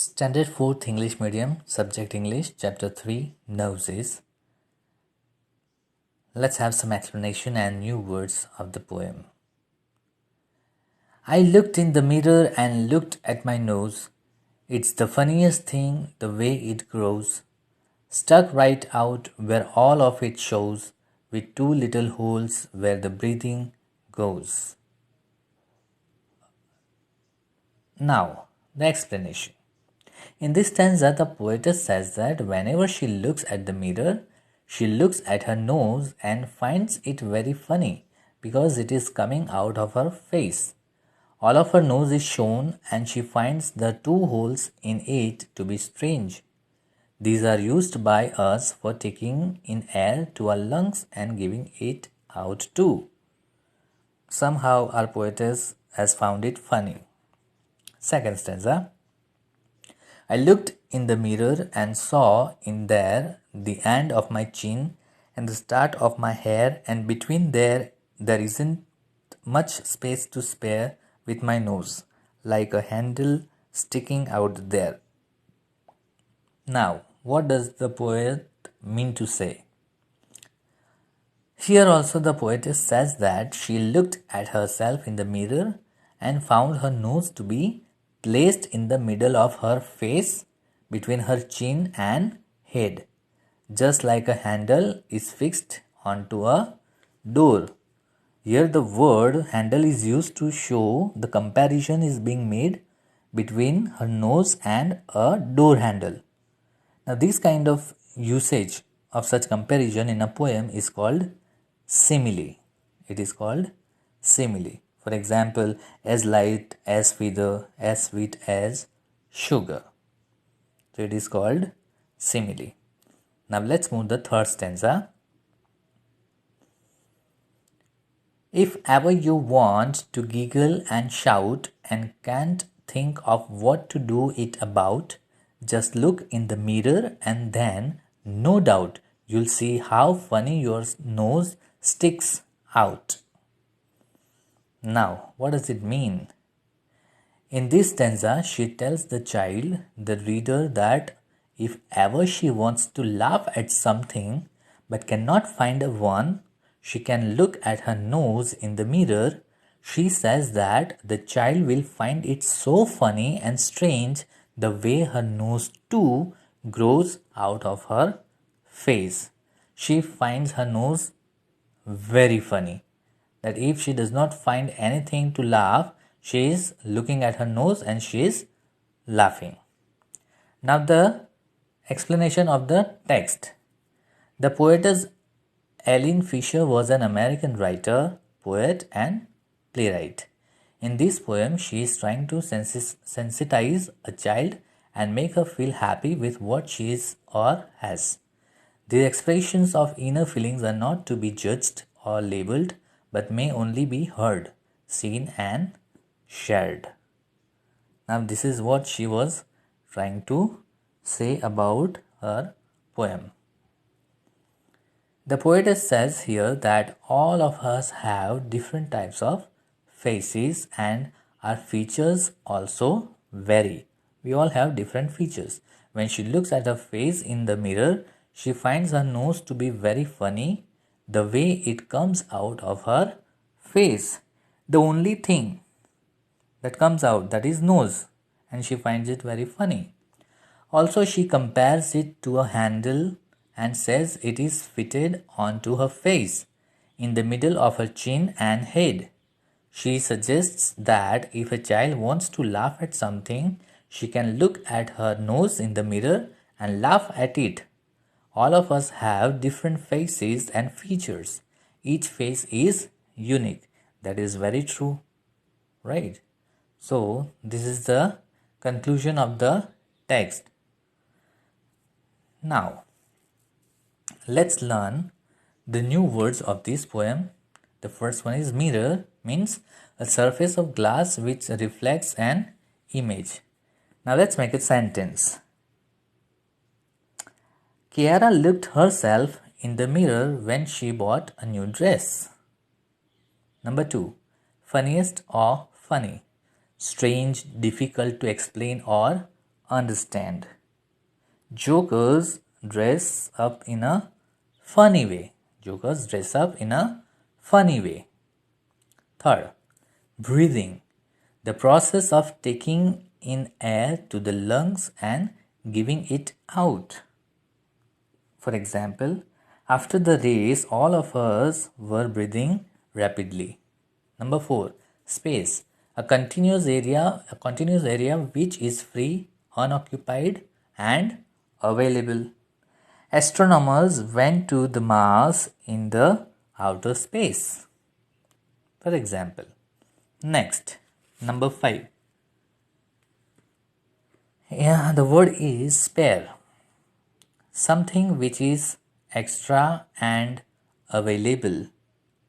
Standard 4th English Medium, Subject English, Chapter 3, Noses. Let's have some explanation and new words of the poem. I looked in the mirror and looked at my nose. It's the funniest thing, the way it grows. Stuck right out where all of it shows, with two little holes where the breathing goes. Now, the explanation. In this stanza, the poetess says that whenever she looks at the mirror, she looks at her nose and finds it very funny because it is coming out of her face. All of her nose is shown and she finds the two holes in it to be strange. These are used by us for taking in air to our lungs and giving it out too. Somehow our poetess has found it funny. Second stanza. I looked in the mirror and saw in there the end of my chin and the start of my hair, and between there isn't much space to spare with my nose, like a handle sticking out there. Now, what does the poet mean to say? Here also the poetess says that she looked at herself in the mirror and found her nose to be placed in the middle of her face between her chin and head, just like a handle is fixed onto a door. Here the word handle is used to show the comparison is being made between her nose and a door handle. Now this kind of usage of such comparison in a poem is called simile. It is called simile. For example, as light as feather, as sweet as sugar. So it is called simile. Now let's move the third stanza. If ever you want to giggle and shout and can't think of what to do it about, just look in the mirror and then, no doubt, you'll see how funny your nose sticks out. Now, what does it mean? In this stanza, she tells the child, the reader, that if ever she wants to laugh at something but cannot find a one, she can look at her nose in the mirror. She says that the child will find it so funny and strange the way her nose too grows out of her face. She finds her nose very funny. That if she does not find anything to laugh, she is looking at her nose and she is laughing. Now the explanation of the text. The poetess Eileen Fisher was an American writer, poet and playwright. In this poem, she is trying to sensitize a child and make her feel happy with what she is or has. These expressions of inner feelings are not to be judged or labeled, but may only be heard, seen and shared. Now this is what she was trying to say about her poem. The poetess says here that all of us have different types of faces and our features also vary. We all have different features. When she looks at her face in the mirror, she finds her nose to be very funny, the way it comes out of her face. The only thing that comes out, that is nose, and she finds it very funny. Also, she compares it to a handle and says it is fitted onto her face, in the middle of her chin and head. She suggests that if a child wants to laugh at something, she can look at her nose in the mirror and laugh at it. All of us have different faces and features. Each face is unique. That is very true, right? So, this is the conclusion of the text. Now, let's learn the new words of this poem. The first one is mirror, means a surface of glass which reflects an image. Now let's make a sentence. Kiara looked herself in the mirror when she bought a new dress. Number 2. Funniest or funny. Strange, difficult to explain or understand. Jokers dress up in a funny way. Jokers dress up in a funny way. Third, breathing. The process of taking in air to the lungs and giving it out. For example, after the race, all of us were breathing rapidly. Number 4, space. A continuous area which is free, unoccupied, and available. Astronomers went to the Mars in the outer space. For example. Next, number 5. Yeah, the word is spare. Something which is extra and available.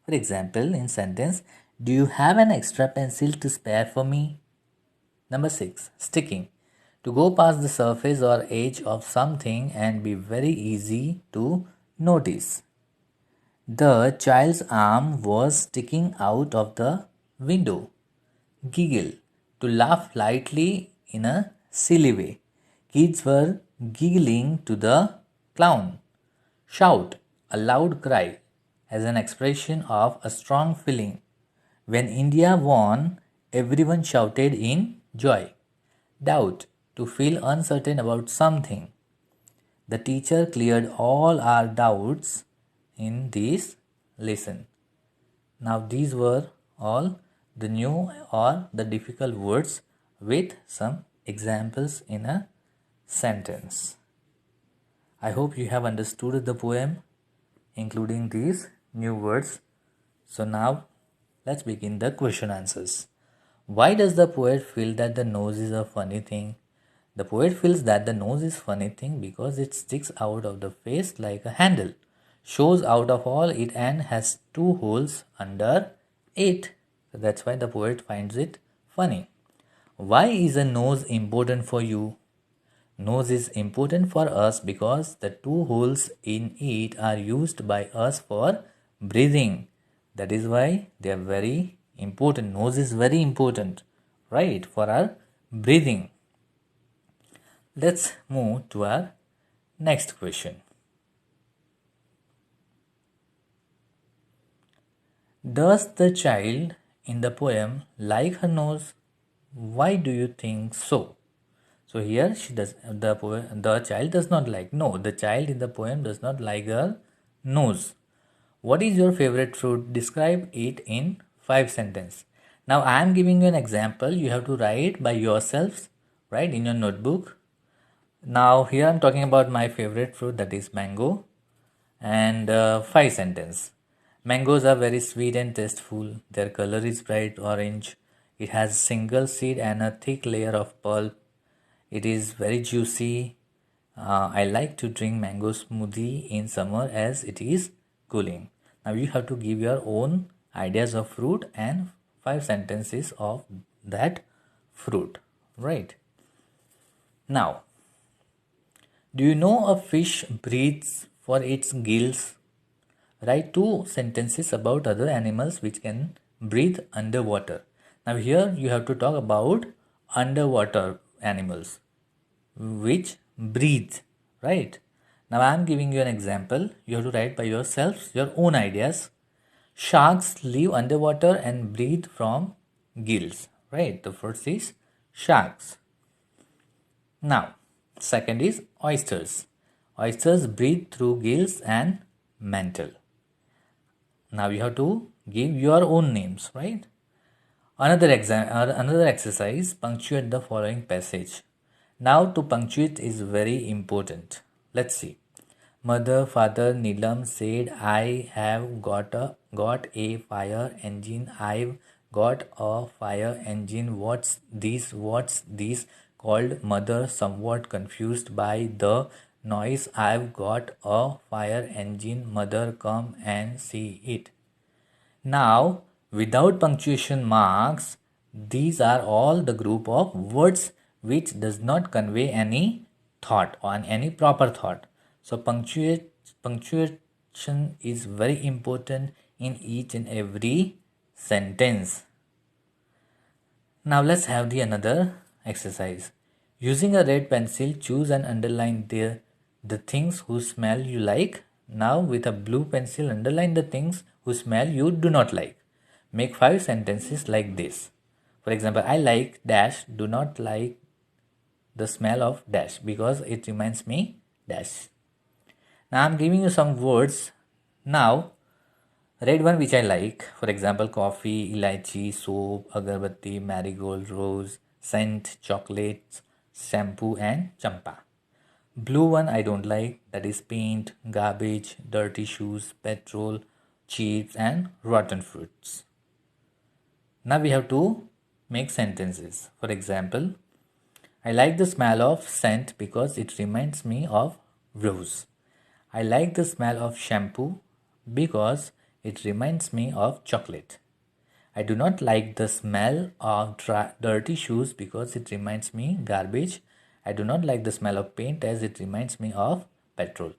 For example, in sentence, do you have an extra pencil to spare for me? Number 6, sticking. To go past the surface or edge of something and be very easy to notice. The child's arm was sticking out of the window. Giggle. To laugh lightly in a silly way. Kids were giggling to the clown. Shout. A loud cry as an expression of a strong feeling. When India won, everyone shouted in joy. Doubt. To feel uncertain about something. The teacher cleared all our doubts in this lesson. Now, these were all the new or the difficult words with some examples in a sentence. I hope you have understood the poem, including these new words. So, now let's begin the question answers. Why does the poet feel that the nose is a funny thing? The poet feels that the nose is funny thing because it sticks out of the face like a handle, shows out of all it and has two holes under it. So that's why the poet finds it funny. Why is a nose important for you? Nose is important for us because the two holes in it are used by us for breathing. That is why they are very important. Nose is very important, right, for our breathing. Let's move to our next question. Does the child in the poem like her nose? Why do you think so? So here the child does not like. No, the child in the poem does not like her nose. What is your favorite fruit? Describe it in 5 sentences. Now I am giving you an example. You have to write by yourselves, right, in your notebook. Now here I am talking about my favorite fruit, that is mango, and 5 sentences. Mangoes are very sweet and tasteful. Their color is bright orange. It has single seed and a thick layer of pulp. It is very juicy. I like to drink mango smoothie in summer as it is cooling. Now you have to give your own ideas of fruit and 5 sentences of that fruit, right? Now, do you know a fish breathes for its gills? Write 2 sentences about other animals which can breathe underwater. Now here you have to talk about underwater animals which breathe, right? Now I am giving you an example. You have to write by yourself your own ideas. Sharks live underwater and breathe from gills, right? The first is sharks. Now, second is oysters. Oysters breathe through gills and mantle. Now you have to give your own names, right? Another exercise, punctuate the following passage. Now to punctuate is very important. Let's see. Mother, father, Neelam said, I have got a fire engine. I've got a fire engine. What's this? What's this? Called mother, somewhat confused by the noise. I've got a fire engine. Mother, come and see it. Now, without punctuation marks, these are all the group of words which does not convey any thought or any proper thought. So punctuation is very important in each and every sentence. Now let's have the another exercise. Using a red pencil, choose and underline the things whose smell you like. Now with a blue pencil, underline the things whose smell you do not like. Make 5 sentences like this. For example, I like dash, do not like the smell of dash because it reminds me dash. Now I'm giving you some words. Now red one which I like, for example, coffee, elaichi, soap, agarbatti, marigold, rose, scent, chocolates, shampoo, and champa. Blue one I don't like, that is paint, garbage, dirty shoes, petrol, chips, and rotten fruits. Now we have to make sentences. For example, I like the smell of scent because it reminds me of rose. I like the smell of shampoo because it reminds me of chocolate. I do not like the smell of dirty shoes because it reminds me garbage. I do not like the smell of paint as it reminds me of petrol.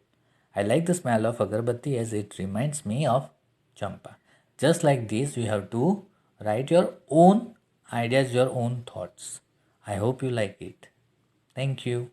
I like the smell of agarbatti as it reminds me of champa. Just like this, you have to write your own ideas, your own thoughts. I hope you like it. Thank you.